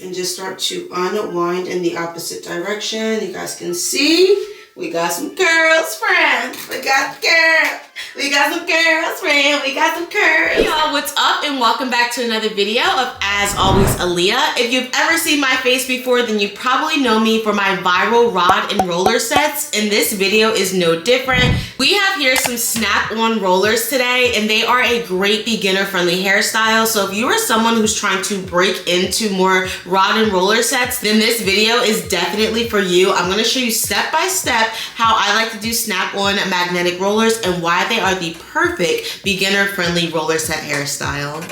and just start to unwind in the opposite direction. You guys can see we got some curls, friends. We got curls. We got some curls, friend. We got some curls. Hey y'all, what's up? And welcome back to another video of As Always Aaliyah. If you've ever seen my face before, then you probably know me for my viral rod and roller sets, and this video is no different. We have here some snap-on rollers today, and they are a great beginner-friendly hairstyle. So if you are someone who's trying to break into more rod and roller sets, then this video is definitely for you. I'm gonna show you step by step how I like to do snap-on magnetic rollers and why they are the perfect beginner-friendly roller set hairstyle.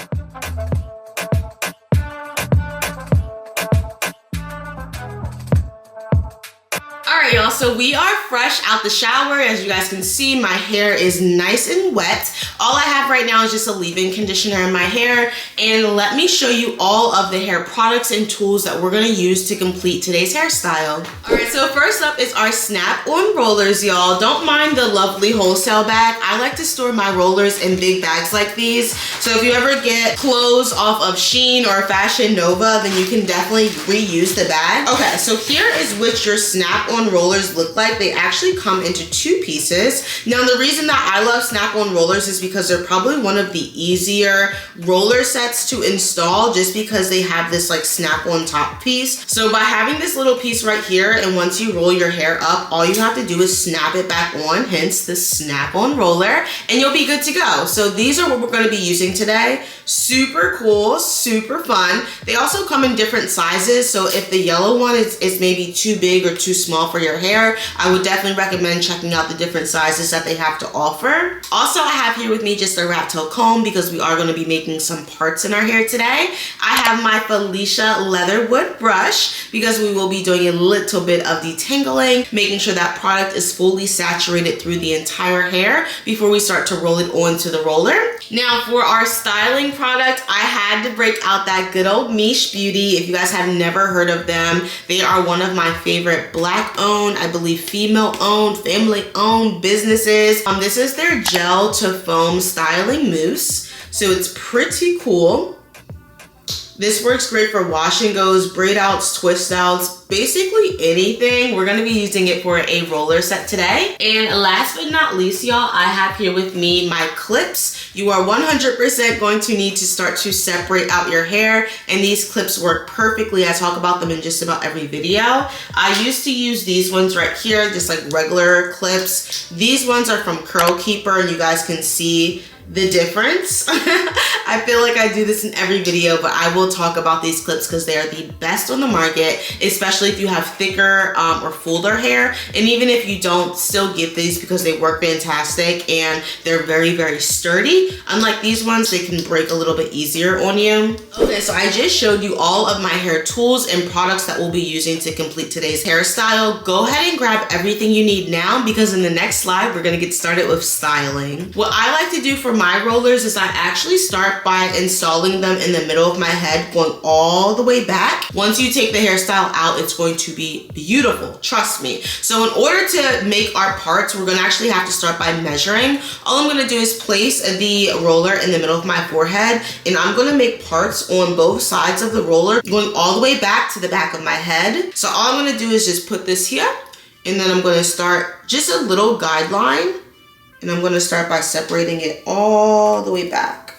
Alright y'all, so we are fresh out the shower. As you guys can see, my hair is nice and wet. All I have right now is just a leave-in conditioner in my hair, and let me show you all of the hair products and tools that we're going to use to complete today's hairstyle. Alright, so first up is our snap-on rollers, y'all. Don't mind the lovely wholesale bag. I like to store my rollers in big bags like these, so if you ever get clothes off of Shein or Fashion Nova, then you can definitely reuse the bag. Okay, so here is what your snap-on rollers look like. They actually come into two pieces. Now the reason that I love snap-on rollers is because they're probably one of the easier roller sets to install, just because they have this like snap-on top piece. So by having this little piece right here, and once you roll your hair up, all you have to do is snap it back on, hence the snap-on roller, and you'll be good to go. So these are what we're going to be using today. Super cool, super fun. They also come in different sizes, so if the yellow one is maybe too big or too small for your hair, I would definitely recommend checking out the different sizes that they have to offer. Also, I have here with me just a rat tail comb because we are going to be making some parts in our hair today. I have my Felicia Leatherwood brush because we will be doing a little bit of detangling, making sure that product is fully saturated through the entire hair before we start to roll it onto the roller. Now for our styling product, I had to break out that good old Miche Beauty. If you guys have never heard of them, they are one of my favorite black owned, I believe female owned, family owned businesses. This is their gel to foam styling mousse, so it's pretty cool. This works great for wash and goes, braid outs, twist outs, basically anything. We're going to be using it for a roller set today. And last but not least, y'all, I have here with me my clips. You are 100% going to need to start to separate out your hair, and these clips work perfectly. I talk about them in just about every video. I used to use these ones right here, just like regular clips. These ones are from Curl Keeper, and you guys can see the difference. I feel like I do this in every video, but I will talk about these clips because they are the best on the market, especially if you have thicker or fuller hair. And even if you don't, still get these because they work fantastic and they're very, very sturdy. Unlike these ones, they can break a little bit easier on you. Okay, so I just showed you all of my hair tools and products that we'll be using to complete today's hairstyle. Go ahead and grab everything you need now, because in the next slide, we're gonna get started with styling. What I like to do for my rollers is I actually start by installing them in the middle of my head, going all the way back. Once you take the hairstyle out, it's going to be beautiful, trust me. So in order to make our parts, we're gonna actually have to start by measuring. All I'm gonna do is place the roller in the middle of my forehead, and I'm gonna make parts on both sides of the roller, going all the way back to the back of my head. So all I'm gonna do is just put this here, and then I'm gonna start just a little guideline, and I'm going to start by separating it all the way back.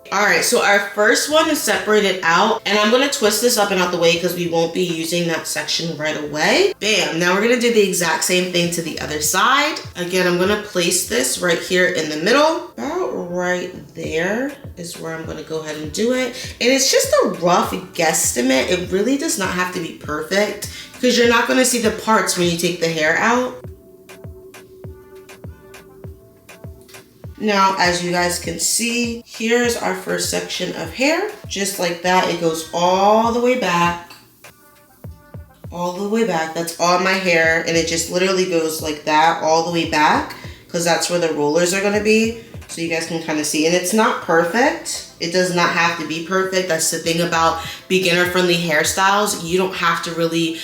All right, so our first one is separated out, and I'm going to twist this up and out the way because we won't be using that section right away. Bam, now we're going to do the exact same thing to the other side. Again, I'm going to place this right here in the middle. About right there is where I'm going to go ahead and do it. And it's just a rough guesstimate. It really does not have to be perfect, because you're not going to see the parts when you take the hair out. Now, as you guys can see, here's our first section of hair. Just like that, it goes all the way back. All the way back. That's all my hair, and it just literally goes like that all the way back, because that's where the rollers are going to be. so you guys can kind of see. And it's not perfect. It does not have to be perfect. That's the thing about beginner-friendly hairstyles. You don't have to really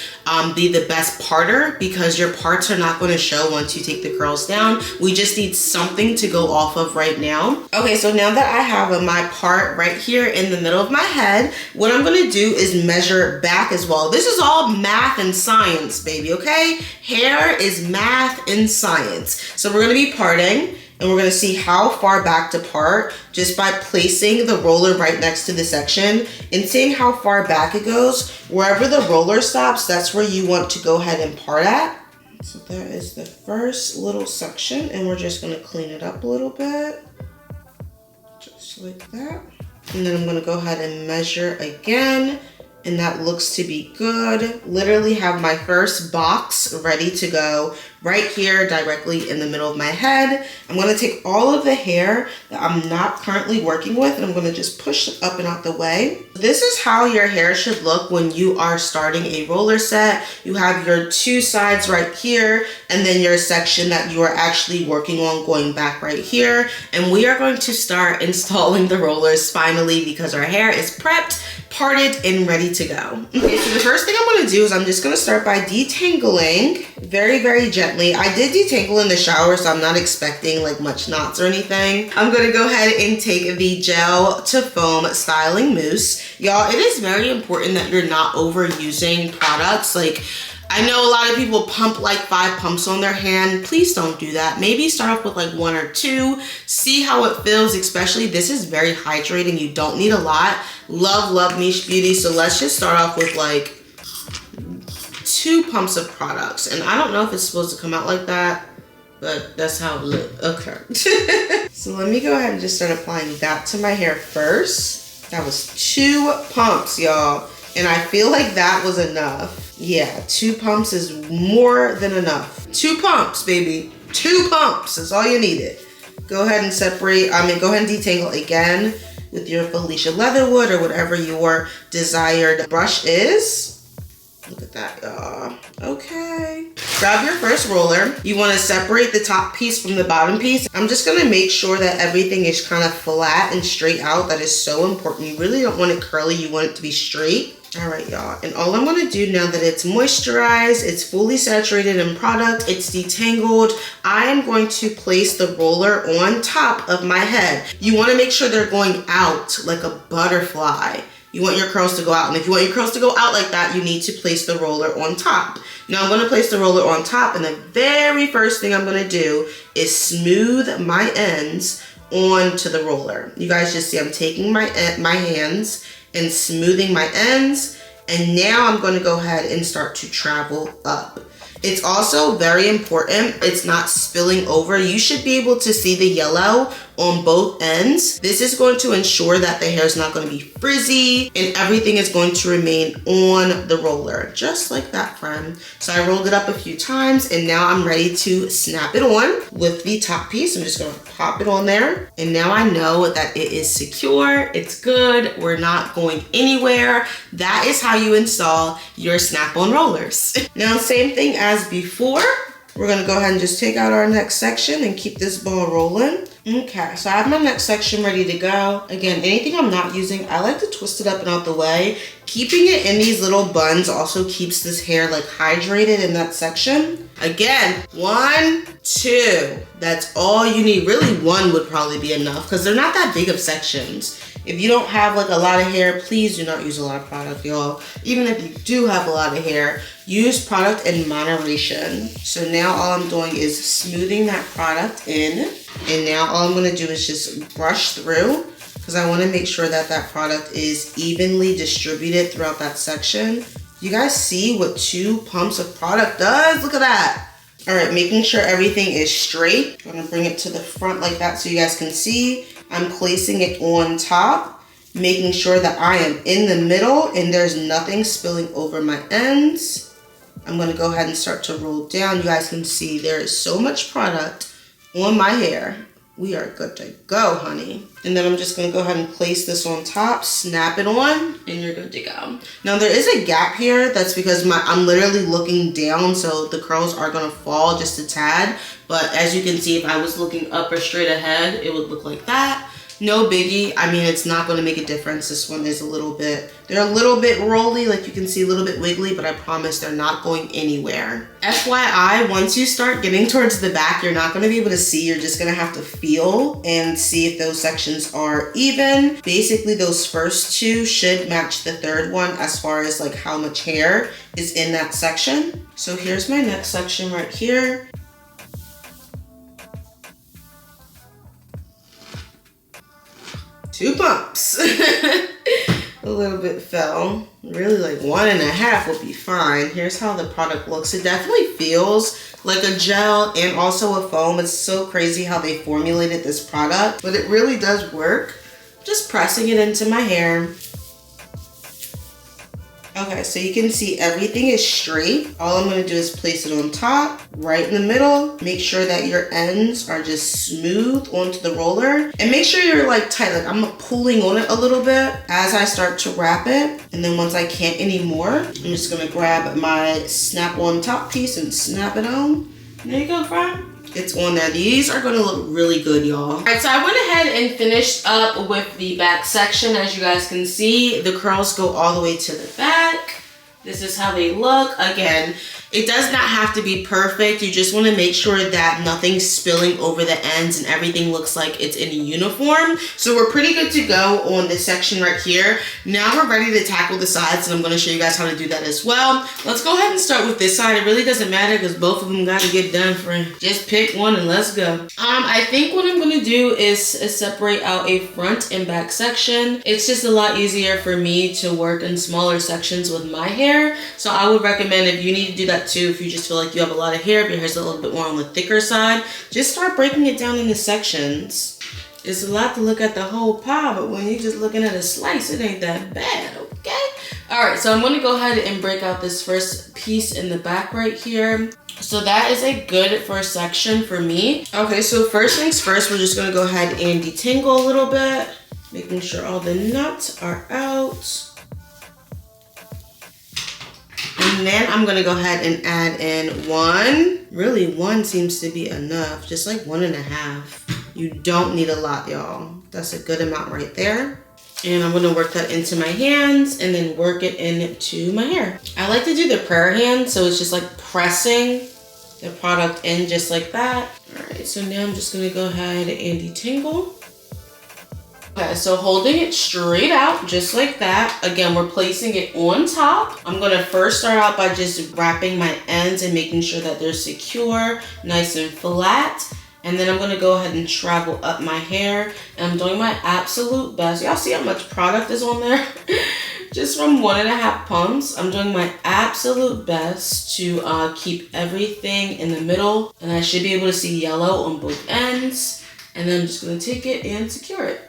be the best parter because your parts are not going to show once you take the curls down. We just need something to go off of right now. Okay, so now that I have my part right here in the middle of my head, what I'm going to do is measure back as well. This is all math and science, baby, okay? Hair is math and science. So we're going to be parting. And we're going to see how far back to part just by placing the roller right next to the section and seeing how far back it goes. Wherever the roller stops, that's where you want to go ahead and part at. So that is the first little section, and we're just going to clean it up a little bit. Just like that. And then I'm going to go ahead and measure again. And that looks to be good. Literally have my first box ready to go right here directly in the middle of my head. I'm gonna take all of the hair that I'm not currently working with and I'm gonna just push it up and out the way. This is how your hair should look when you are starting a roller set. You have your two sides right here and then your section that you are actually working on going back right here. And we are going to start installing the rollers finally because our hair is prepped, parted, and ready to go. Okay, so the first thing I'm gonna do is I'm just gonna start by detangling very, very gently. I did detangle in the shower, so I'm not expecting like much knots or anything. I'm gonna go ahead and take the gel to foam styling mousse. Y'all, it is very important that you're not overusing products. Like, I know a lot of people pump like 5 pumps on their hand. Please don't do that. Maybe start off with like 1 or 2. See how it feels, especially this is very hydrating. You don't need a lot. Love niche beauty. So let's just start off with like 2 pumps of products. And I don't know if it's supposed to come out like that, but that's how it looks. Okay. So let me go ahead and just start applying that to my hair first. That was 2 pumps, y'all. And I feel like that was enough. Yeah, 2 pumps is more than enough. 2 pumps, baby. 2 pumps is all you needed. Go ahead and separate, go ahead and detangle again with your Felicia Leatherwood or whatever your desired brush is. Look at that, y'all. Okay. Grab your first roller. You want to separate the top piece from the bottom piece. I'm just going to make sure that everything is kind of flat and straight out. That is so important. You really don't want it curly. You want it to be straight. All right, y'all. And all I'm going to do now that it's moisturized, it's fully saturated in product, it's detangled, I am going to place the roller on top of my head. You want to make sure they're going out like a butterfly. You want your curls to go out. And if you want your curls to go out like that, you need to place the roller on top. Now I'm going to place the roller on top, and the very first thing I'm going to do is smooth my ends onto the roller. You guys just see I'm taking my hands and smoothing my ends, and now I'm going to go ahead and start to travel up. It's also very important it's not spilling over. You should be able to see the yellow on both ends. This is going to ensure that the hair is not going to be frizzy and everything is going to remain on the roller, just like that, friend. So I rolled it up a few times and now I'm ready to snap it on with the top piece. I'm just going to pop it on there. And now I know that it is secure. It's good. We're not going anywhere. That is how you install your snap-on rollers. Now, same thing as before. We're gonna go ahead and just take out our next section and keep this ball rolling. Okay, so I have my next section ready to go. Again, anything I'm not using, I like to twist it up and out the way. Keeping it in these little buns also keeps this hair like hydrated in that section. Again, 1, 2, that's all you need. Really 1 would probably be enough because they're not that big of sections. If you don't have like a lot of hair, please do not use a lot of product, y'all. Even if you do have a lot of hair, use product in moderation. So now all I'm doing is smoothing that product in. And now all I'm gonna do is just brush through because I wanna make sure that that product is evenly distributed throughout that section. You guys see what 2 pumps of product does? Look at that. All right, making sure everything is straight. I'm gonna bring it to the front like that so you guys can see. I'm placing it on top, making sure that I am in the middle and there's nothing spilling over my ends. I'm gonna go ahead and start to roll down. You guys can see there is so much product on my hair. we are good to go, honey. And then I'm just gonna go ahead and place this on top, snap it on, and you're good to go. Now there is a gap here. That's because I'm literally looking down, so the curls are gonna fall just a tad. But as you can see, if I was looking up or straight ahead, it would look like that. No biggie. I mean, it's not going to make a difference. This one is they're a little bit rolly, like you can see, a little bit wiggly, but I promise they're not going anywhere. FYI, once you start getting towards the back, you're not going to be able to see. You're just going to have to feel and see if those sections are even. Basically, those first two should match the third one as far as like how much hair is in that section. So here's my next section right here. Two bumps. A little bit fell. Really like 1.5 would be fine. Here's how the product looks. It definitely feels like a gel and also a foam. It's so crazy how they formulated this product, but it really does work. Just pressing it into my hair. Okay, so you can see everything is straight. All I'm gonna do is place it on top, right in the middle. Make sure that your ends are just smooth onto the roller. And make sure you're like tight, like I'm pulling on it a little bit as I start to wrap it. And then once I can't anymore, I'm just gonna grab my snap-on top piece and snap it on. There you go, friend. It's on there. These are gonna look really good, y'all. All right, so I went ahead and finished up with the back section. As you guys can see, the curls go all the way to the back. This is how they look. Again, it does not have to be perfect. You just want to make sure that nothing's spilling over the ends and everything looks like it's in a uniform. So we're pretty good to go on this section right here. Now we're ready to tackle the sides, and I'm going to show you guys how to do that as well. Let's go ahead and start with this side. It really doesn't matter because both of them got to get done, friend. Just pick one and let's go. I think what I'm going to do is separate out a front and back section. It's just a lot easier for me to work in smaller sections with my hair. So I would recommend, if you need to do that too, if you just feel like you have a lot of hair, if your hair's a little bit more on the thicker side, just start breaking it down into sections. It's a lot to look at the whole pie, but when you're just looking at a slice, it ain't that bad, okay? All right, so I'm gonna go ahead and break out this first piece in the back right here. So that is a good first section for me. Okay, so first things first, we're just gonna go ahead and detangle a little bit, making sure all the nuts are out. And then I'm gonna go ahead and add in one. Really, one seems to be enough, just like 1.5. You don't need a lot, y'all. That's a good amount right there. And I'm gonna work that into my hands and then work it into my hair. I like to do the prayer hand, so it's just like pressing the product in just like that. All right, so now I'm just gonna go ahead and detangle. Okay, so holding it straight out, just like that. Again, we're placing it on top. I'm gonna first start out by just wrapping my ends and making sure that they're secure, nice and flat. And then I'm gonna go ahead and travel up my hair. And I'm doing my absolute best. Y'all see how much product is on there? Just from 1.5 pumps, I'm doing my absolute best to keep everything in the middle. And I should be able to see yellow on both ends. And then I'm just gonna take it and secure it.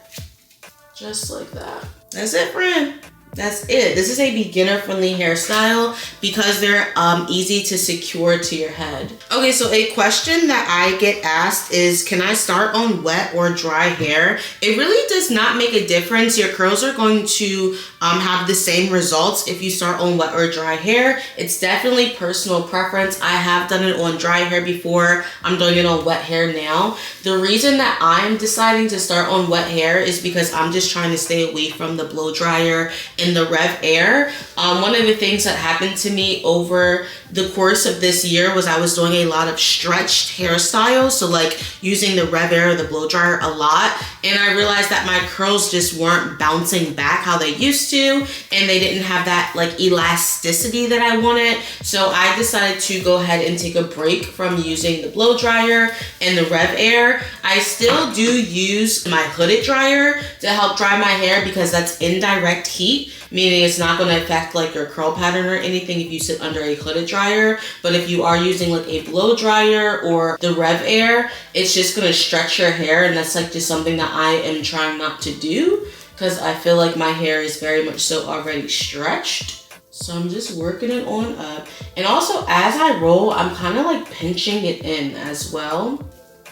Just like that. That's it, friend. That's it. This is a beginner-friendly hairstyle because they're easy to secure to your head. Okay, so a question that I get asked is, can I start on wet or dry hair? It really does not make a difference. Your curls are going to have the same results if you start on wet or dry hair. It's definitely personal preference. I have done it on dry hair before. I'm doing it on wet hair now. The reason that I'm deciding to start on wet hair is because I'm just trying to stay away from the blow dryer in the Rev Air. One of the things that happened to me over the course of this year was I was doing a lot of stretched hairstyles, so like using the Rev Air or the blow dryer a lot, and I realized that my curls just weren't bouncing back how they used to, and they didn't have that like elasticity that I wanted. So I decided to go ahead and take a break from using the blow dryer and the Rev Air. I still do use my hooded dryer to help dry my hair because that's indirect heat, meaning it's not going to affect like your curl pattern or anything if you sit under a hooded dryer. But if you are using like a blow dryer or the Rev Air, it's just going to stretch your hair, and that's like just something that I am trying not to do because I feel like my hair is very much so already stretched. So I'm just working it on up. And also as I roll, I'm kind of like pinching it in as well.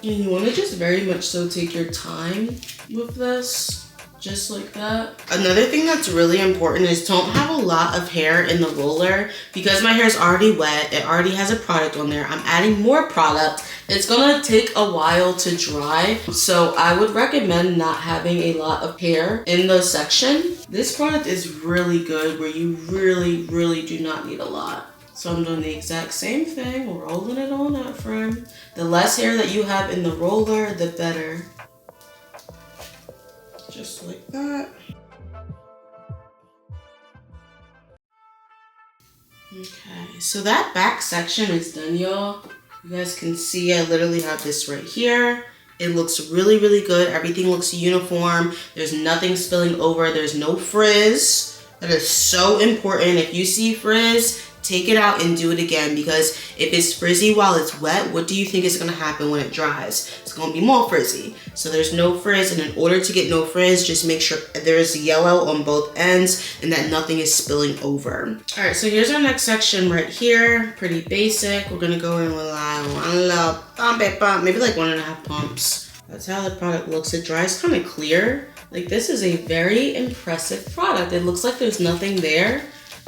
And you want to just very much so take your time with this. Just like that. Another thing that's really important is don't have a lot of hair in the roller. Because my hair is already wet, it already has a product on there, I'm adding more product. It's gonna take a while to dry. So I would recommend not having a lot of hair in the section. This product is really good where you really do not need a lot. So I'm doing the exact same thing, rolling it on that front. The less hair that you have in the roller, the better. Just like that. Okay, so that back section is done, y'all. You guys can see I literally have this right here. It looks really good. Everything looks uniform. There's nothing spilling over. There's no frizz. That is so important. If you see frizz, take it out and do it again, because if it's frizzy while it's wet, what do you think is gonna happen when it dries? It's gonna be more frizzy. So there's no frizz, and in order to get no frizz, just make sure there's yellow on both ends and that nothing is spilling over. All right, so here's our next section right here. Pretty basic. We're gonna go in with like one little pump, maybe like 1.5 pumps. That's how the product looks. It dries kind of clear. Like, this is a very impressive product. It looks like there's nothing there.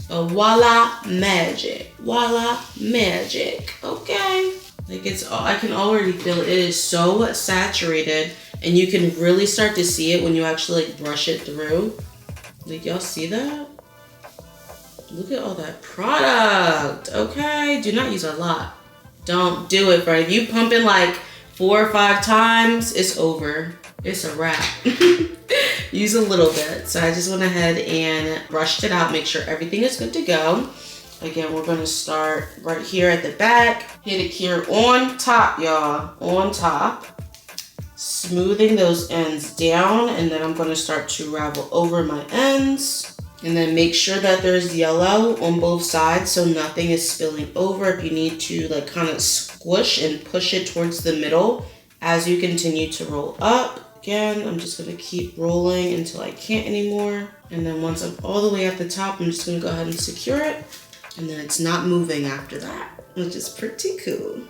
Voila magic, voila magic. Okay, like I can already feel it is so saturated, and you can really start to see it when you actually like brush it through. Like, y'all see that? Look at all that product. Okay, do not use a lot. Don't do it, right? If you pump it like 4 or 5 times, it's over. It's a wrap. Use a little bit. So I just went ahead and brushed it out, make sure everything is good to go. Again, we're gonna start right here at the back. Hit it here on top, y'all, on top. Smoothing those ends down, and then I'm gonna start to ravel over my ends. And then make sure that there's yellow on both sides so nothing is spilling over. If you need to like kind of squish and push it towards the middle as you continue to roll up. Again, I'm just gonna keep rolling until I can't anymore. And then once I'm all the way at the top, I'm just gonna go ahead and secure it. And then it's not moving after that, which is pretty cool.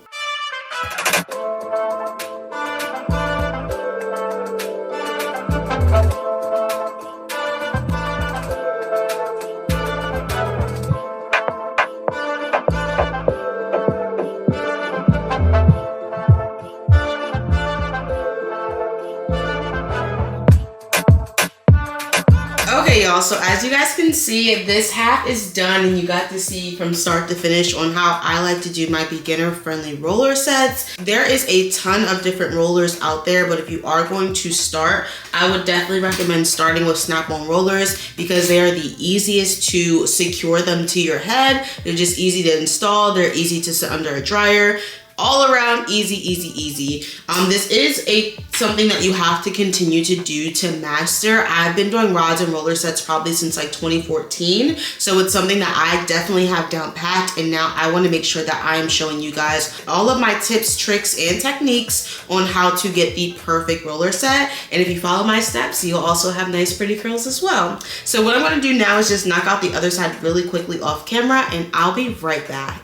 Okay, y'all, so as you guys can see, this half is done, and you got to see from start to finish on how I like to do my beginner-friendly roller sets. There is a ton of different rollers out there, but if you are going to start, I would definitely recommend starting with Snap-on rollers because they are the easiest to secure them to your head. They're just easy to install. They're easy to sit under a dryer. All around easy. This is something that you have to continue to do to master. I've been doing rods and roller sets probably since like 2014. So it's something that I definitely have down packed, and now I want to make sure that I am showing you guys all of my tips, tricks, and techniques on how to get the perfect roller set. And if you follow my steps, you'll also have nice pretty curls as well. So what I'm going to do now is just knock out the other side really quickly off camera, and I'll be right back.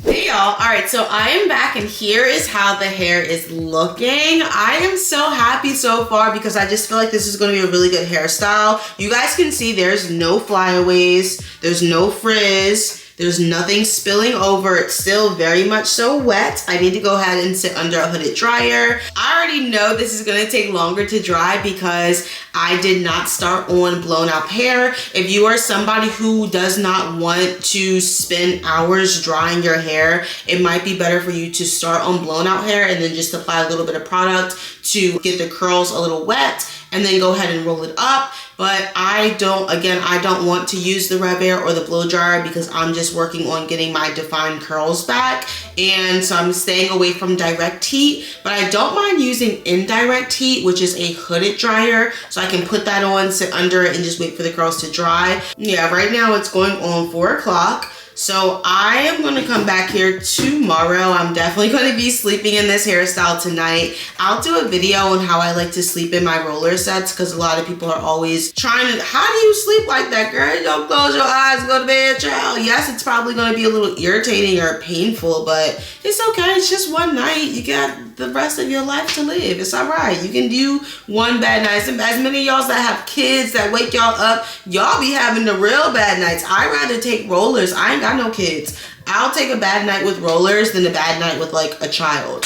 Hey y'all, all right, so I am back, and here is how the hair is looking. I am so happy so far because I just feel like this is going to be a really good hairstyle. You guys can see there's no flyaways, there's no frizz, there's nothing spilling over. It's still very much so wet. I need to go ahead and sit under a hooded dryer. I already know this is gonna take longer to dry because I did not start on blown out hair. If you are somebody who does not want to spend hours drying your hair, it might be better for you to start on blown out hair and then just apply a little bit of product to get the curls a little wet and then go ahead and roll it up. But I don't want to use the Rev Air or the blow dryer because I'm just working on getting my defined curls back. And so I'm staying away from direct heat, but I don't mind using indirect heat, which is a hooded dryer. So I can put that on, sit under it, and just wait for the curls to dry. Yeah, right now it's going on 4 o'clock. So I am gonna come back here tomorrow. I'm definitely gonna be sleeping in this hairstyle tonight. I'll do a video on how I like to sleep in my roller sets because a lot of people are always trying to, how do you sleep like that, girl? You don't close your eyes, go to bed, child. Yes, it's probably gonna be a little irritating or painful, but it's okay. It's just one night. You got the rest of your life to live. It's all right. You can do one bad night. As many of y'all that have kids that wake y'all up, y'all be having the real bad nights. I'd rather take rollers. I ain't got no kids. I'll take a bad night with rollers than a bad night with like a child.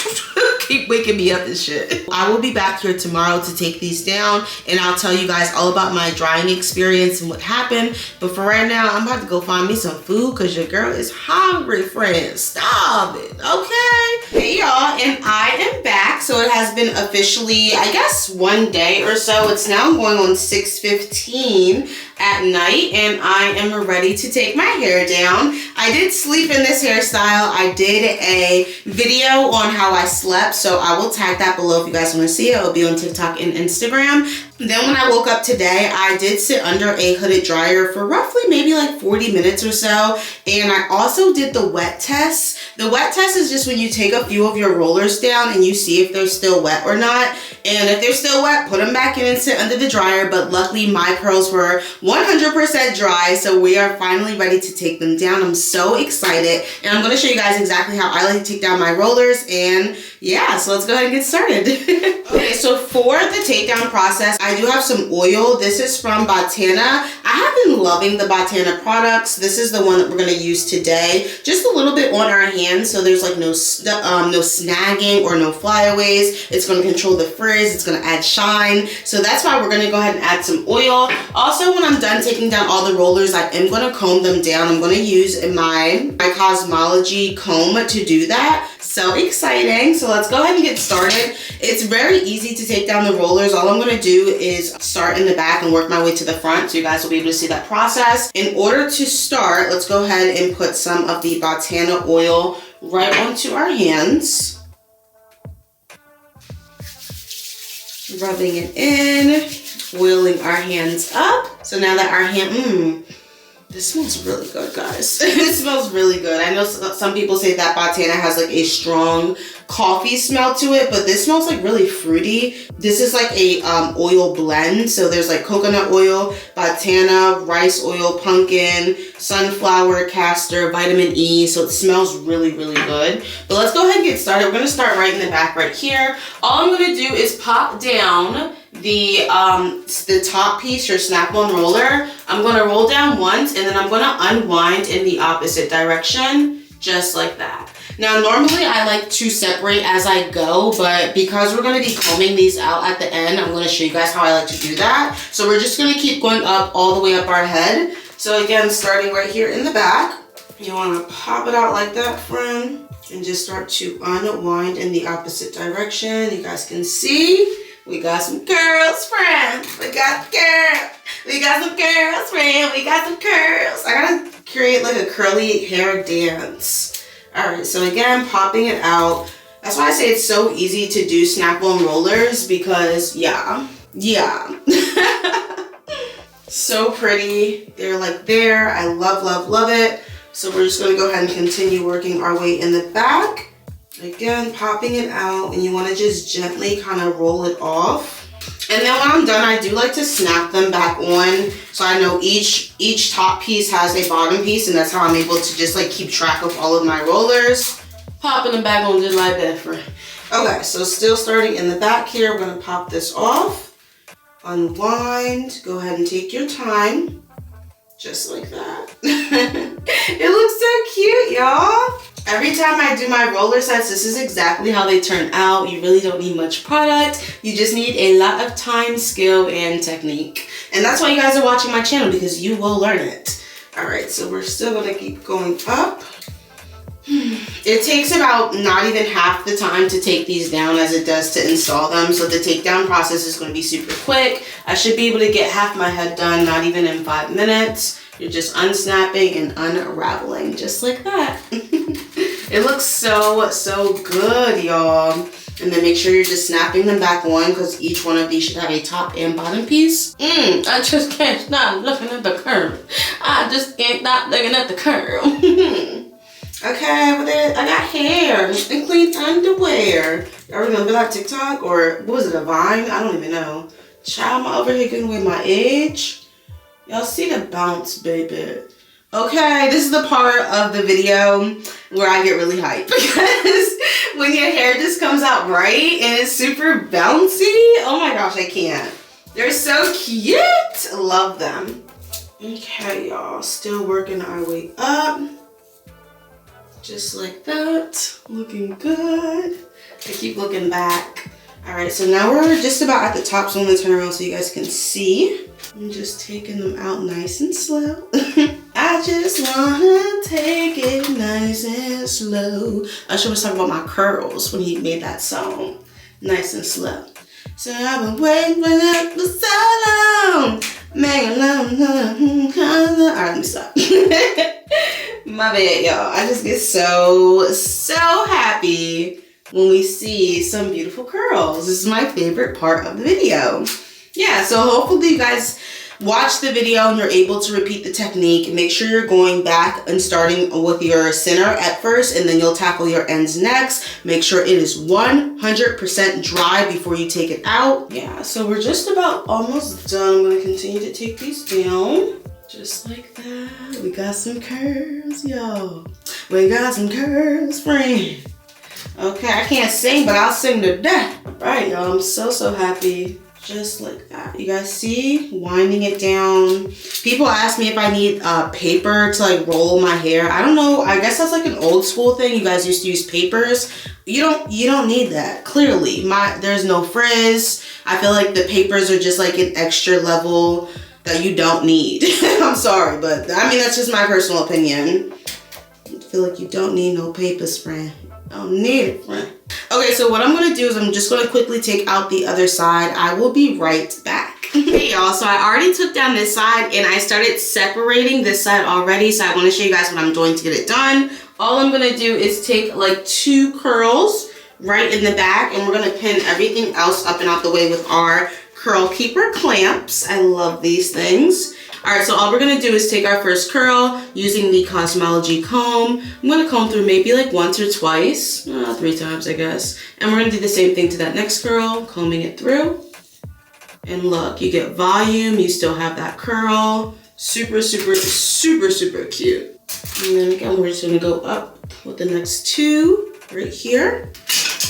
Keep waking me up and shit. I will be back here tomorrow to take these down, and I'll tell you guys all about my drying experience and what happened. But for right now, I'm about to go find me some food because your girl is hungry, friends. Stop it, okay? Hey y'all, and I am back. So it has been officially, I guess, 1 day or so. It's now going on 6:15 at night, and I am ready to take my hair down. I did sleep in this hairstyle. I did a video on how I slept, so I will tag that below if you guys want to see it. It'll be on TikTok and Instagram. Then when I woke up today, I did sit under a hooded dryer for roughly maybe like 40 minutes or so, and I also did the wet test. The wet test is just when you take a few of your rollers down and you see if they're still wet or not, and if they're still wet, put them back in and sit under the dryer. But luckily my curls were 100% dry, so we are finally ready to take them down. I'm so excited, and I'm going to show you guys exactly how I like to take down my rollers. And yeah, so let's go ahead and get started. Okay, so for the takedown process, I do have some oil. This is from Botana. I have been loving the Botana products. This is the one that we're going to use today. Just a little bit on our hands, so there's like no snagging or no flyaways. It's going to control the frizz. It's going to add shine. So that's why we're going to go ahead and add some oil. Also, when I'm done taking down all the rollers, I am going to comb them down. I'm going to use my Cosmology comb to do that. So exciting. So let's go ahead and get started. It's very easy to take down the rollers. All I'm going to do is start in the back and work my way to the front, so you guys will be able to see that process. In order to start, let's go ahead and put some of the Botana oil right onto our hands. Rubbing it in, oiling our hands up. So now that our hand, this smells really good, guys. It smells really good. I know some people say that Botana has like a strong coffee smell to it, but this smells like really fruity. This is like a oil blend. So there's like coconut oil, Botana, rice oil, pumpkin, sunflower, castor, vitamin E. So it smells really, really good. But let's go ahead and get started. We're going to start right in the back right here. All I'm going to do is pop down the top piece, your snap-on roller. I'm going to roll down once, and then I'm going to unwind in the opposite direction, just like that. Now, normally I like to separate as I go, but because we're going to be combing these out at the end, I'm going to show you guys how I like to do that. So we're just going to keep going up all the way up our head. So again, starting right here in the back, you want to pop it out like that, friend, and just start to unwind in the opposite direction. You guys can see. We got some curls, friend. We got curls. We got some curls, friend. We got some curls. I gotta create like a curly hair dance. Alright, so again, popping it out. That's why I say it's so easy to do snap-on rollers, because yeah. So pretty. They're like there. I love, love, love it. So we're just gonna go ahead and continue working our way in the back. Again, popping it out, and you want to just gently kind of roll it off. And then when I'm done, I do like to snap them back on, so I know each top piece has a bottom piece, and that's how I'm able to just like keep track of all of my rollers. Popping them back on just like that, friend. Okay, so still starting in the back here, we're going to pop this off, unwind, go ahead and take your time, just like that. It looks so cute, y'all. Every time I do my roller sets, this is exactly how they turn out. You really don't need much product. You just need a lot of time, skill, and technique. And that's why you guys are watching my channel, because you will learn it. All right, so we're still gonna keep going up. It takes about not even half the time to take these down as it does to install them. So the takedown process is gonna be super quick. I should be able to get half my head done, not even in 5 minutes. You're just unsnapping and unraveling, just like that. It looks so, so good, y'all. And then make sure you're just snapping them back on, because each one of these should have a top and bottom piece. I just can't stop looking at the curve. I just can't stop looking at the curve. Okay, but then I got hair and clean underwear. Y'all remember that TikTok? Or what was it, a Vine? I don't even know. Child, I'm over here getting away my edge. Y'all see the bounce, baby. Okay, this is the part of the video where I get really hyped, because when your hair just comes out right and it's super bouncy. Oh my gosh, I can't. They're so cute. Love them. Okay, y'all, still working our way up. Just like that, looking good. I keep looking back. All right, so now we're just about at the top, so I'm gonna turn around so you guys can see. I'm just taking them out nice and slow. I just wanna take it nice and slow. Usher was talking about my curls when he made that song, Nice and Slow. So I've been waiting for so long. Make a long time. All right, let me stop. My bad, y'all. I just get so happy when we see some beautiful curls. This is my favorite part of the video. Yeah, so hopefully you guys watch the video and you're able to repeat the technique. Make sure you're going back and starting with your center at first, and then you'll tackle your ends next. Make sure it is 100% dry before you take it out. Yeah, so we're just about almost done. I'm gonna continue to take these down. Just like that. We got some curves, y'all. We got some curves, friend. Okay, I can't sing, but I'll sing today. All right, y'all, I'm so happy. Just like that. You guys see? Winding it down. People ask me if I need paper to like roll my hair. I don't know. I guess that's like an old school thing. You guys used to use papers. You don't need that. Clearly, there's no frizz. I feel like the papers are just like an extra level that you don't need. I'm sorry, but I mean, that's just my personal opinion. I feel like you don't need no papers, friend. I don't need it, friend. Okay, so what I'm gonna do is I'm just gonna quickly take out the other side. I will be right back. Hey y'all, so I already took down this side and I started separating this side already. So I wanna show you guys what I'm doing to get it done. All I'm gonna do is take like 2 curls right in the back, and we're gonna pin everything else up and out the way with our Curl Keeper clamps. I love these things. All right, so all we're gonna do is take our first curl using the Cosmology comb. I'm gonna comb through maybe like once or twice, 3 times I guess. And we're gonna do the same thing to that next curl, combing it through. And look, you get volume, you still have that curl. Super cute. And then again, we're just gonna go up with the next 2 right here.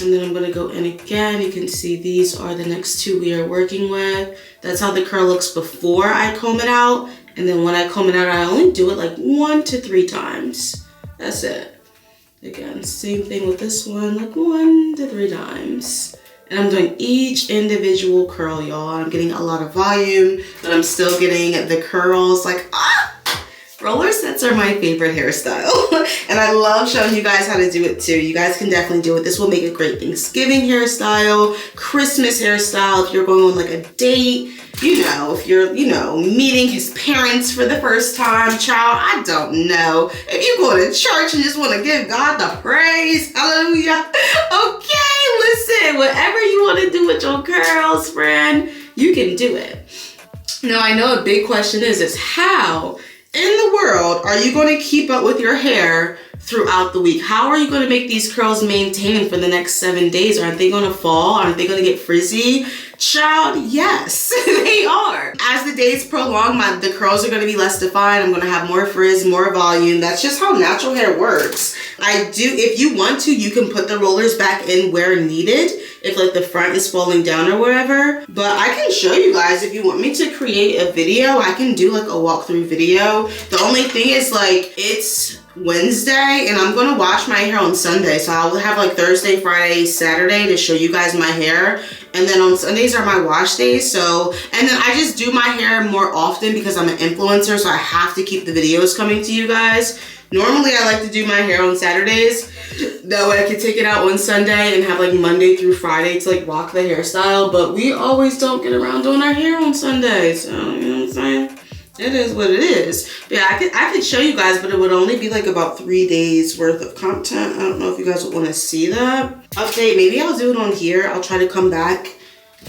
And then I'm gonna go in again. You can see these are the next 2 we are working with. That's how the curl looks before I comb it out. And then when I comb it out, I only do it like 1 to 3 times. That's it. Again, same thing with this one, like 1 to 3 times. And I'm doing each individual curl, y'all. I'm getting a lot of volume, but I'm still getting the curls like, ah! Roller sets are my favorite hairstyle. And I love showing you guys how to do it too. You guys can definitely do it. This will make a great Thanksgiving hairstyle, Christmas hairstyle, if you're going on like a date, you know, if you're, you know, meeting his parents for the first time, child, I don't know. If you go to church and just want to give God the praise, hallelujah. Okay, listen, whatever you want to do with your curls, friend, you can do it. Now, I know a big question is how in the world are you going to keep up with your hair throughout the week? How are you going to make these curls maintain for the next 7 days? Aren't they going to fall? Aren't they going to get frizzy? Child, yes, they are. As the days prolong, the curls are going to be less defined. I'm going to have more frizz, more volume. That's just how natural hair works. If you want to, you can put the rollers back in where needed, if like the front is falling down or whatever. But I can show you guys, if you want me to create a video, I can do like a walkthrough video. The only thing is like, it's Wednesday and I'm gonna wash my hair on Sunday. So I'll have like Thursday, Friday, Saturday to show you guys my hair. And then on Sundays are my wash days. And then I just do my hair more often because I'm an influencer. So I have to keep the videos coming to you guys. Normally I like to do my hair on Saturdays. That way I can take it out on Sunday and have like Monday through Friday to like rock the hairstyle. But we always don't get around doing our hair on Sundays. So, you know what I'm saying? It is what it is. But yeah, I could show you guys, but it would only be like about 3 days worth of content. I don't know if you guys would want to see that. Update, maybe I'll do it on here. I'll try to come back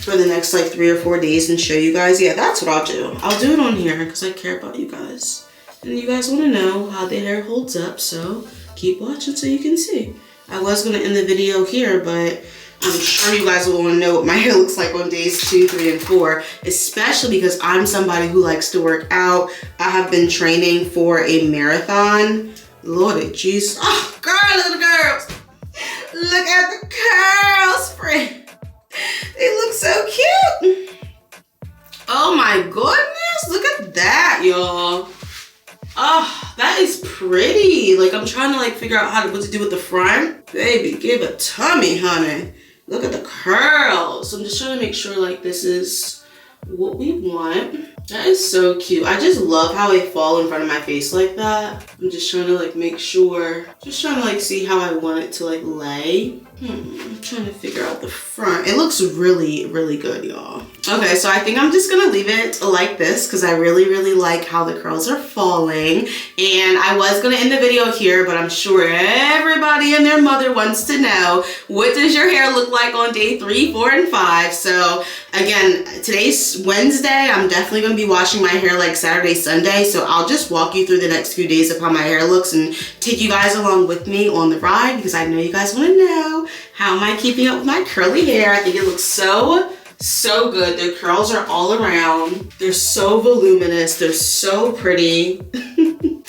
for the next like 3 or 4 days and show you guys. Yeah, that's what I'll do. I'll do it on here because I care about you guys. And you guys want to know how the hair holds up, so keep watching so you can see. I was going to end the video here, but I'm sure you guys will want to know what my hair looks like on days 2, 3, and 4, especially because I'm somebody who likes to work out. I have been training for a marathon. Lordy jeez. Oh, girl, little girls. Look at the curls, friend. They look so cute. Oh my goodness, look at that, y'all. Oh, that is pretty. Like, I'm trying to like figure out what to do with the front. Baby, give a tummy, honey. Look at the curls. I'm just trying to make sure like this is what we want. That is so cute. I just love how they fall in front of my face like that. I'm just trying to like make sure, just trying to like see how I want it to like lay. I'm trying to figure out the front. It looks really, really good, y'all. Okay, so I think I'm just gonna leave it like this because I really, really like how the curls are falling. And I was gonna end the video here, but I'm sure everybody and their mother wants to know, what does your hair look like on day 3, 4, and 5? So again, today's Wednesday. I'm definitely gonna be washing my hair like Saturday, Sunday. So I'll just walk you through the next few days of how my hair looks and take you guys along with me on the ride because I know you guys wanna know, how am I keeping up with my curly hair? I think it looks so good. The curls are all around. They're so voluminous. They're so pretty.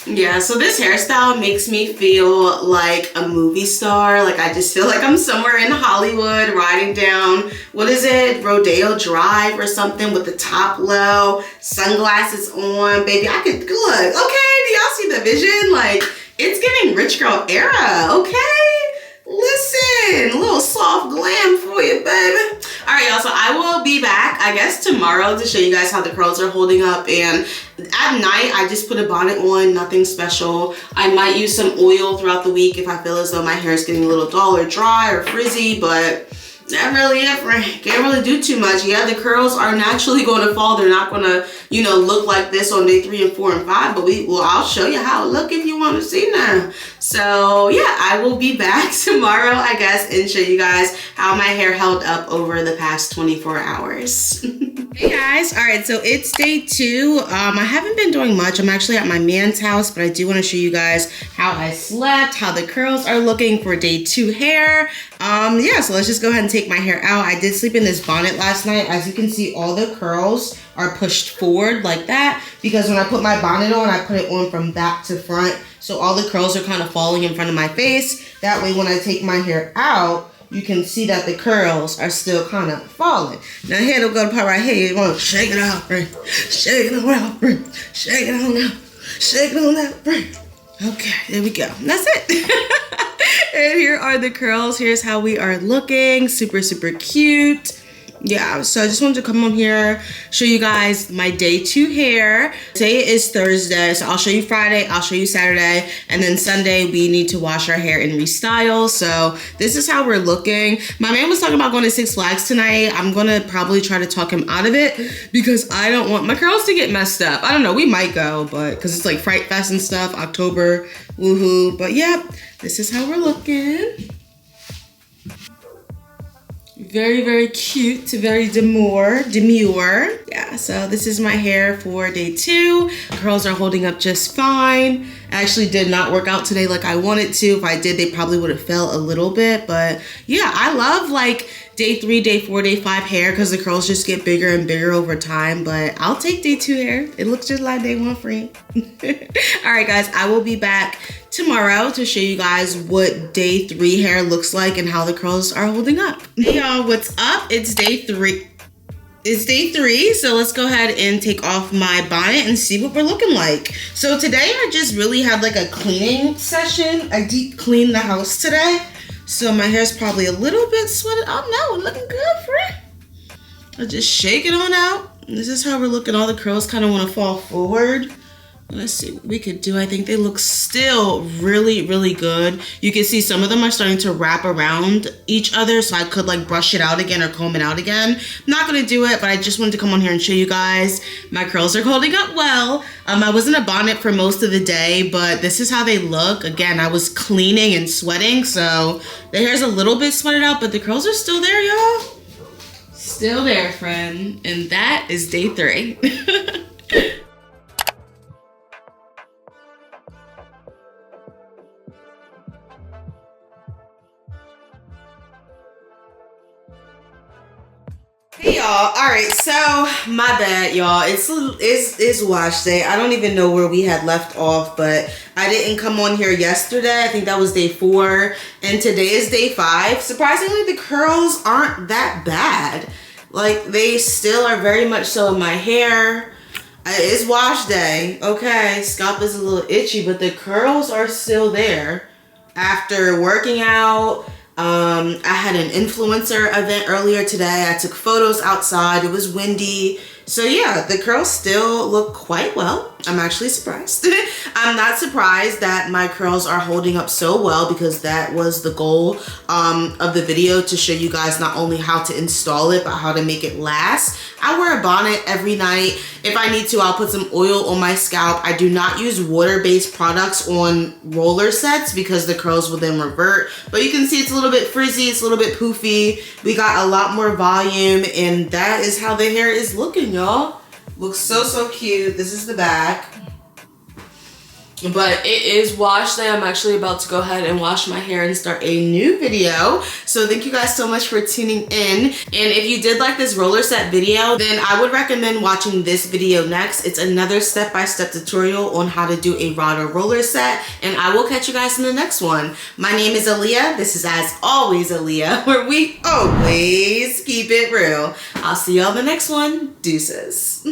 Yeah, so this hairstyle makes me feel like a movie star. Like, I just feel like I'm somewhere in Hollywood riding down, what is it, Rodeo Drive or something, with the top low, sunglasses on. Baby, I could, look, okay, do y'all see the vision? Like, it's giving rich girl era, okay? Listen, a little soft glam for you, baby. All right, y'all, so I will be back, I guess, tomorrow to show you guys how the curls are holding up. And at night, I just put a bonnet on, nothing special. I might use some oil throughout the week if I feel as though my hair is getting a little dull or dry or frizzy, but that really it, friend. Can't really do too much. Yeah, the curls are naturally going to fall. They're not going to, you know, look like this on day 3 and 4 and 5, but I'll show you how it look if you want to see now. So yeah, I will be back tomorrow, I guess, and show you guys how my hair held up over the past 24 hours. Hey guys, all right, so it's day 2. I haven't been doing much. I'm actually at my man's house, but I do want to show you guys how I slept, how the curls are looking for day 2 hair. Yeah, so let's just go ahead and take my hair out. I did sleep in this bonnet last night. As you can see, all the curls are pushed forward like that because when I put my bonnet on, I put it on from back to front. So all the curls are kind of falling in front of my face. That way, when I take my hair out, you can see that the curls are still kind of falling. Now here, don't go to part right here. You want to shake it out, friend. Shake it on out, friend. Shake it on out. Shake it on out, friend. Okay, there we go. That's it. And here are the curls. Here's how we are looking. Super, super cute. Yeah, so I just wanted to come on here, show you guys my day 2 hair. Today is Thursday, so I'll show you Friday, I'll show you Saturday, and then Sunday we need to wash our hair and restyle. So this is how we're looking. My man was talking about going to Six Flags tonight. I'm gonna probably try to talk him out of it because I don't want my curls to get messed up. I don't know, we might go, but because it's like Fright Fest and stuff, October, woohoo. But yeah, this is how we're looking. Very, very cute, very demure. Yeah, so this is my hair for day 2. Curls are holding up just fine. I actually did not work out today like I wanted to. If I did, they probably would have fell a little bit. But yeah, I love like day 3, day 4, day 5 hair because the curls just get bigger and bigger over time. But I'll take day 2 hair. It looks just like day 1 friend. All right, guys, I will be back tomorrow to show you guys what day 3 hair looks like and how the curls are holding up. Hey y'all, what's up? It's day 3. It's day 3, so let's go ahead and take off my bonnet and see what we're looking like. So today I just really had like a cleaning session. I deep cleaned the house today. So my hair's probably a little bit sweated. Oh no, looking good, friend. I'll just shake it on out. This is how we're looking. All the curls kind of want to fall forward. Let's see what we could do. I think they look still really, really good. You can see some of them are starting to wrap around each other, so I could like brush it out again or comb it out again. I'm not gonna do it, but I just wanted to come on here and show you guys. My curls are holding up well. I was in a bonnet for most of the day, but this is how they look. Again, I was cleaning and sweating, so the hair's a little bit sweated out, but the curls are still there, y'all. Still there, friend. And that is day 3. Hey y'all. All right, so my bad, y'all. It's wash day. I don't even know where we had left off, but I didn't come on here yesterday. I think that was day 4, and today is day 5. Surprisingly, the curls aren't that bad. Like, they still are very much so in my hair. It's wash day. Okay, scalp is a little itchy, but the curls are still there. After working out, I had an influencer event earlier today. I took photos outside. It was windy. So yeah, the curls still look quite well. I'm actually surprised. I'm not surprised that my curls are holding up so well, because that was the goal of the video, to show you guys not only how to install it, but how to make it last. I wear a bonnet every night. If I need to, I'll put some oil on my scalp. I do not use water-based products on roller sets because the curls will then revert. But you can see it's a little bit frizzy, it's a little bit poofy. We got a lot more volume, and that is how the hair is looking, y'all. Looks so cute. This is the back. But it is wash day. I'm actually about to go ahead and wash my hair and start a new video. So thank you guys so much for tuning in. And if you did like this roller set video, then I would recommend watching this video next. It's another step-by-step tutorial on how to do a rod or roller set. And I will catch you guys in the next one. My name is Aaliyah. This is As Always Aaliyah, where we always keep it real. I'll see y'all in the next one. Deuces.